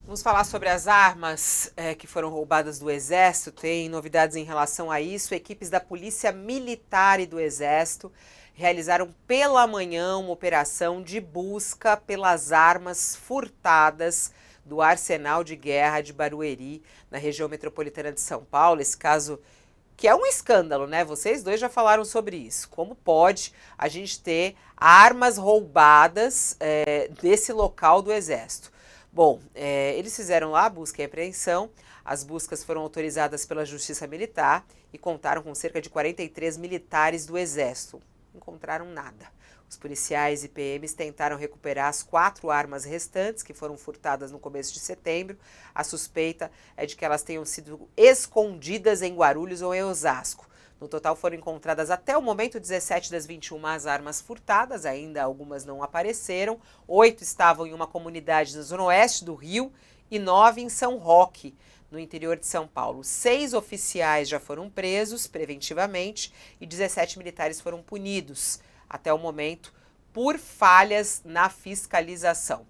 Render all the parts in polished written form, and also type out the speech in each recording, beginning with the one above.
Vamos falar sobre as armas que foram roubadas do Exército. Tem novidades em relação a isso. Equipes da Polícia Militar e do Exército realizaram pela manhã uma operação de busca pelas armas furtadas do Arsenal de Guerra de Barueri, na região metropolitana de São Paulo. Esse caso que é um escândalo, né? Vocês dois já falaram sobre isso. Como pode a gente ter armas roubadas desse local do Exército? Bom, eles fizeram lá a busca e apreensão. As buscas foram autorizadas pela Justiça Militar e contaram com cerca de 43 militares do Exército. Não encontraram nada. Os policiais e PMs tentaram recuperar as 4 armas restantes que foram furtadas no começo de setembro. A suspeita é de que elas tenham sido escondidas em Guarulhos ou em Osasco. No total foram encontradas até o momento 17 das 21 armas furtadas, ainda algumas não apareceram. 8 estavam em uma comunidade na zona oeste do Rio e 9 em São Roque, no interior de São Paulo. 6 oficiais já foram presos preventivamente e 17 militares foram punidos até o momento por falhas na fiscalização.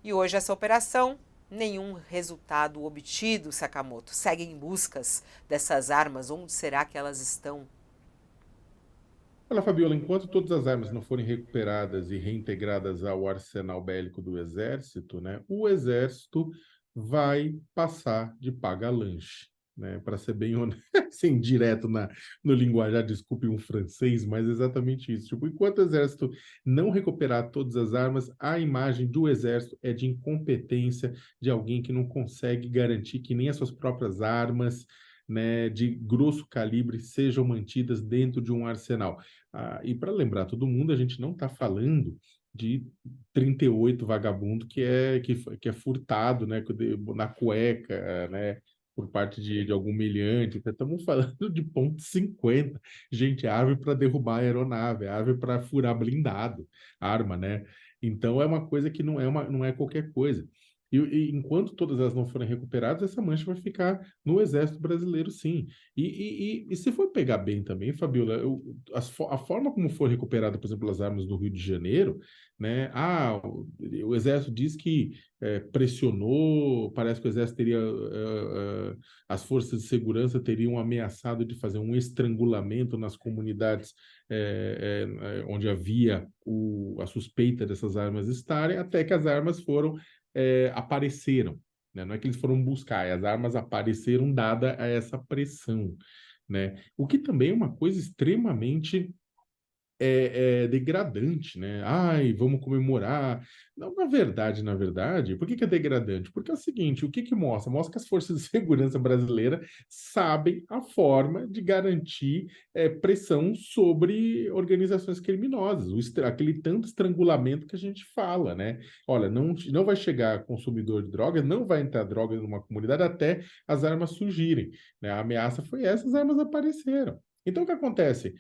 E hoje essa operação, nenhum resultado obtido, Sakamoto. Seguem buscas dessas armas. Onde será que elas estão? Olha, Fabiola, enquanto todas as armas não forem recuperadas e reintegradas ao arsenal bélico do Exército, né, o Exército vai passar de paga-lanche, né, para ser bem honesto, assim, direto no linguajar, desculpe um francês, mas exatamente isso. Tipo, enquanto o Exército não recuperar todas as armas, a imagem do Exército é de incompetência, de alguém que não consegue garantir que nem as suas próprias armas, né, de grosso calibre sejam mantidas dentro de um arsenal. E para lembrar todo mundo, a gente não está falando de 38 vagabundo que é furtado, né, na cueca, né, por parte de algum meliante. Estamos falando de ponto 50. Gente, árvore para derrubar a aeronave, árvore para furar blindado, arma, né? Então é uma coisa que não é qualquer coisa. E enquanto todas elas não forem recuperadas, essa mancha vai ficar no Exército Brasileiro, sim. E se for pegar bem também, Fabiola, a forma como foi recuperada, por exemplo, as armas do Rio de Janeiro, né? O Exército diz que pressionou, parece que o Exército teria, as forças de segurança teriam ameaçado de fazer um estrangulamento nas comunidades onde havia a suspeita dessas armas estarem, até que as armas apareceram, né? Não é que eles foram buscar, as armas apareceram dada a essa pressão, né? O que também é uma coisa extremamente degradante, né? Ai, vamos comemorar. Não, na verdade, por que é degradante? Porque é o seguinte, o que que mostra? Mostra que as forças de segurança brasileiras sabem a forma de garantir pressão sobre organizações criminosas, aquele tanto estrangulamento que a gente fala, né? Olha, não vai chegar consumidor de drogas, não vai entrar droga numa comunidade até as armas surgirem, né? A ameaça foi essa, as armas apareceram. Então, o que acontece?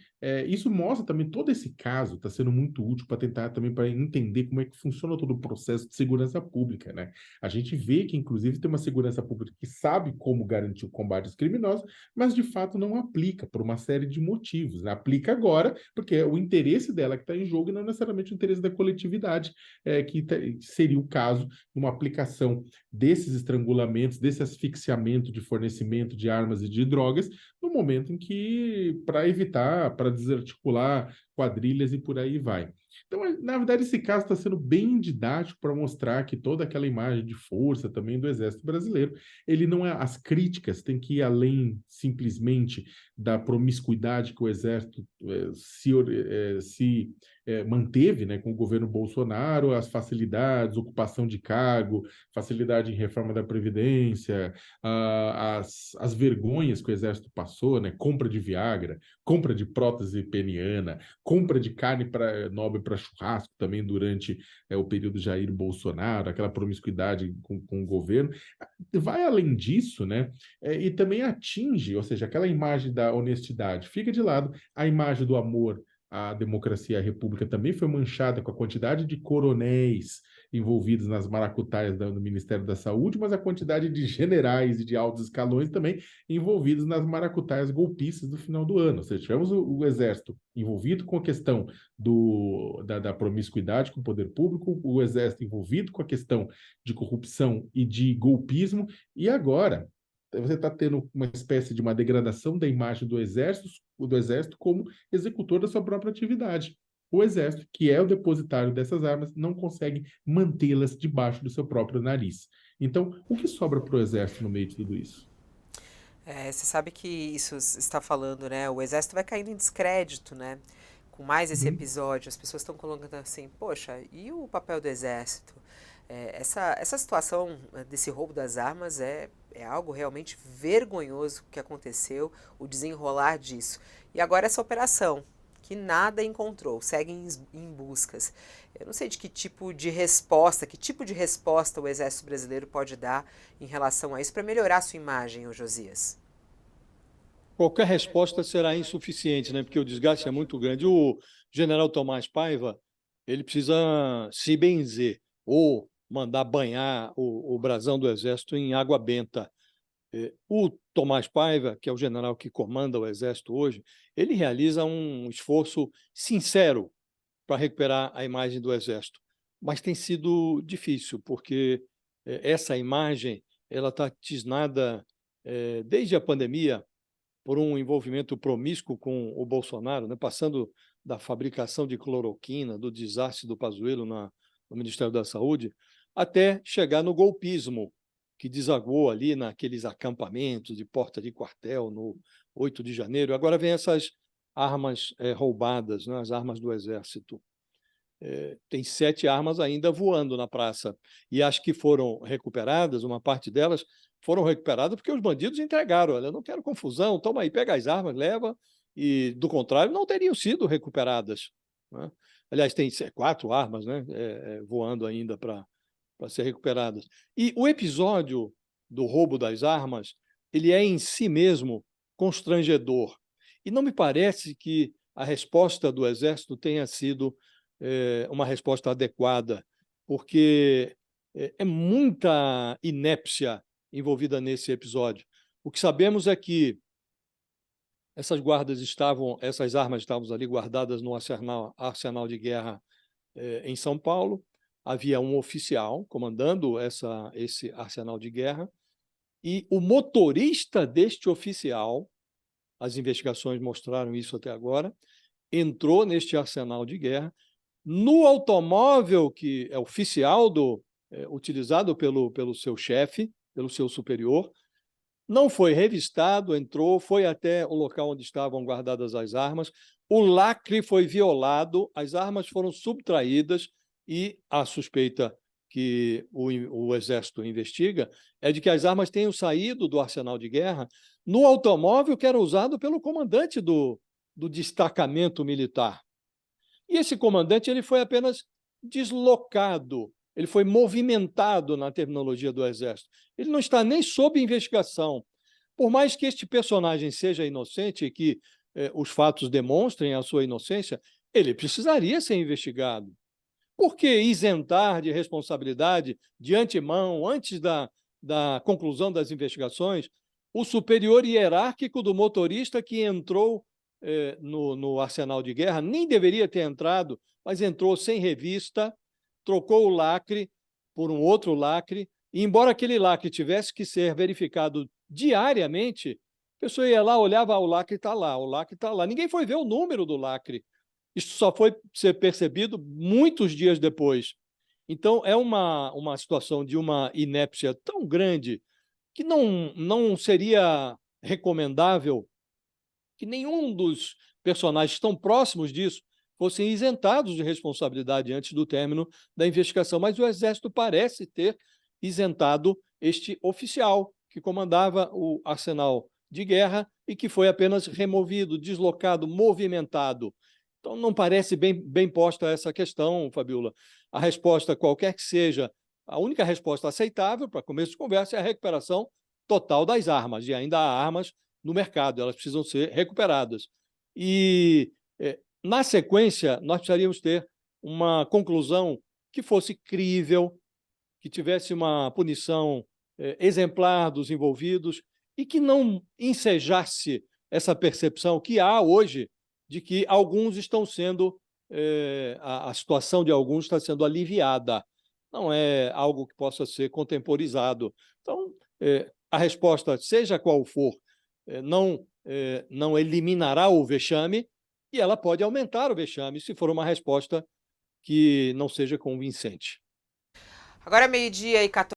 Isso mostra também todo esse caso está sendo muito útil para tentar também para entender como é que funciona todo o processo de segurança pública, né? A gente vê que, inclusive, tem uma segurança pública que sabe como garantir o combate aos criminosos, mas de fato não aplica por uma série de motivos, né? Aplica agora porque é o interesse dela que está em jogo e não necessariamente o interesse da coletividade, seria o caso de uma aplicação desses estrangulamentos, desse asfixiamento de fornecimento de armas e de drogas no momento em que, para evitar, para desarticular quadrilhas e por aí vai. Então, na verdade, esse caso está sendo bem didático para mostrar que toda aquela imagem de força também do Exército Brasileiro, ele não é, as críticas têm que ir além simplesmente da promiscuidade que o Exército se manteve, né, com o governo Bolsonaro, as facilidades, ocupação de cargo, facilidade em reforma da Previdência, as vergonhas que o Exército passou, né? Compra de Viagra, compra de prótese peniana, compra de carne nobre para churrasco também durante o período Jair Bolsonaro, aquela promiscuidade com o governo. Vai além disso, né? E também atinge, ou seja, aquela imagem da honestidade fica de lado, a imagem do amor a democracia, a república também foi manchada com a quantidade de coronéis envolvidos nas maracutaias do Ministério da Saúde, mas a quantidade de generais e de altos escalões também envolvidos nas maracutaias golpistas do final do ano. Ou seja, tivemos o Exército envolvido com a questão da promiscuidade com o poder público, o Exército envolvido com a questão de corrupção e de golpismo, e agora você está tendo uma espécie de uma degradação da imagem do exército como executor da sua própria atividade. O Exército, que é o depositário dessas armas, não consegue mantê-las debaixo do seu próprio nariz. Então, o que sobra para o Exército no meio de tudo isso? Você sabe que isso está falando, né? O Exército vai caindo em descrédito, né? Com mais esse Uhum. episódio, as pessoas estão colocando assim, poxa, e o papel do Exército? Essa situação desse roubo das armas é algo realmente vergonhoso que aconteceu, o desenrolar disso. E agora essa operação, que nada encontrou, seguem em buscas. Eu não sei de que tipo de resposta o Exército Brasileiro pode dar em relação a isso para melhorar a sua imagem, ô Josias. Qualquer resposta será insuficiente, né? Porque o desgaste é muito grande. O general Tomás Paiva, ele precisa se benzer ou mandar banhar o brasão do Exército em água benta. O Tomás Paiva, que é o general que comanda o Exército hoje, ele realiza um esforço sincero para recuperar a imagem do Exército. Mas tem sido difícil, porque essa imagem ela está tisnada desde a pandemia por um envolvimento promíscuo com o Bolsonaro, né? Passando da fabricação de cloroquina, do desastre do Pazuello no Ministério da Saúde, até chegar no golpismo, que desaguou ali naqueles acampamentos de porta de quartel no 8 de janeiro. Agora vem essas armas roubadas, né? As armas do Exército. Tem 7 armas ainda voando na praça, e acho que foram recuperadas, uma parte delas foram recuperadas porque os bandidos entregaram. Olha, eu não quero confusão, toma aí, pega as armas, leva, e, do contrário, não teriam sido recuperadas, né? Aliás, tem 4 armas, né, voando ainda para ser recuperadas. E o episódio do roubo das armas, ele é em si mesmo constrangedor, e não me parece que a resposta do Exército tenha sido uma resposta adequada, porque é muita inépcia envolvida nesse episódio. O que sabemos é que essas armas estavam ali guardadas no arsenal de guerra em São Paulo. Havia um oficial comandando esse arsenal de guerra, e o motorista deste oficial, as investigações mostraram isso até agora, entrou neste arsenal de guerra. No automóvel que é oficial utilizado pelo seu chefe, pelo seu superior, não foi revistado, entrou, foi até o local onde estavam guardadas as armas, o lacre foi violado, as armas foram subtraídas, e a suspeita que o Exército investiga é de que as armas tenham saído do arsenal de guerra no automóvel que era usado pelo comandante do destacamento militar. E esse comandante ele foi apenas deslocado, ele foi movimentado na terminologia do Exército. Ele não está nem sob investigação. Por mais que este personagem seja inocente e que os fatos demonstrem a sua inocência, ele precisaria ser investigado. Por que isentar de responsabilidade de antemão, antes da conclusão das investigações, o superior hierárquico do motorista que entrou no arsenal de guerra? Nem deveria ter entrado, mas entrou sem revista, trocou o lacre por um outro lacre, e embora aquele lacre tivesse que ser verificado diariamente, a pessoa ia lá, olhava, o lacre está lá, o lacre está lá. Ninguém foi ver o número do lacre. Isso só foi ser percebido muitos dias depois. Então, é uma situação de uma inépcia tão grande que não seria recomendável que nenhum dos personagens tão próximos disso fossem isentados de responsabilidade antes do término da investigação. Mas o Exército parece ter isentado este oficial que comandava o arsenal de guerra e que foi apenas removido, deslocado, movimentado. Então, não parece bem posta essa questão, Fabiola. A resposta, qualquer que seja, a única resposta aceitável para começo de conversa é a recuperação total das armas, e ainda há armas no mercado, elas precisam ser recuperadas. E Na sequência, nós precisaríamos ter uma conclusão que fosse crível, que tivesse uma punição exemplar dos envolvidos e que não ensejasse essa percepção que há hoje de que alguns estão sendo, a situação de alguns está sendo aliviada. Não é algo que possa ser contemporizado. Então, a resposta, seja qual for, não eliminará o vexame e ela pode aumentar o vexame se for uma resposta que não seja convincente. Agora, meio-dia e 14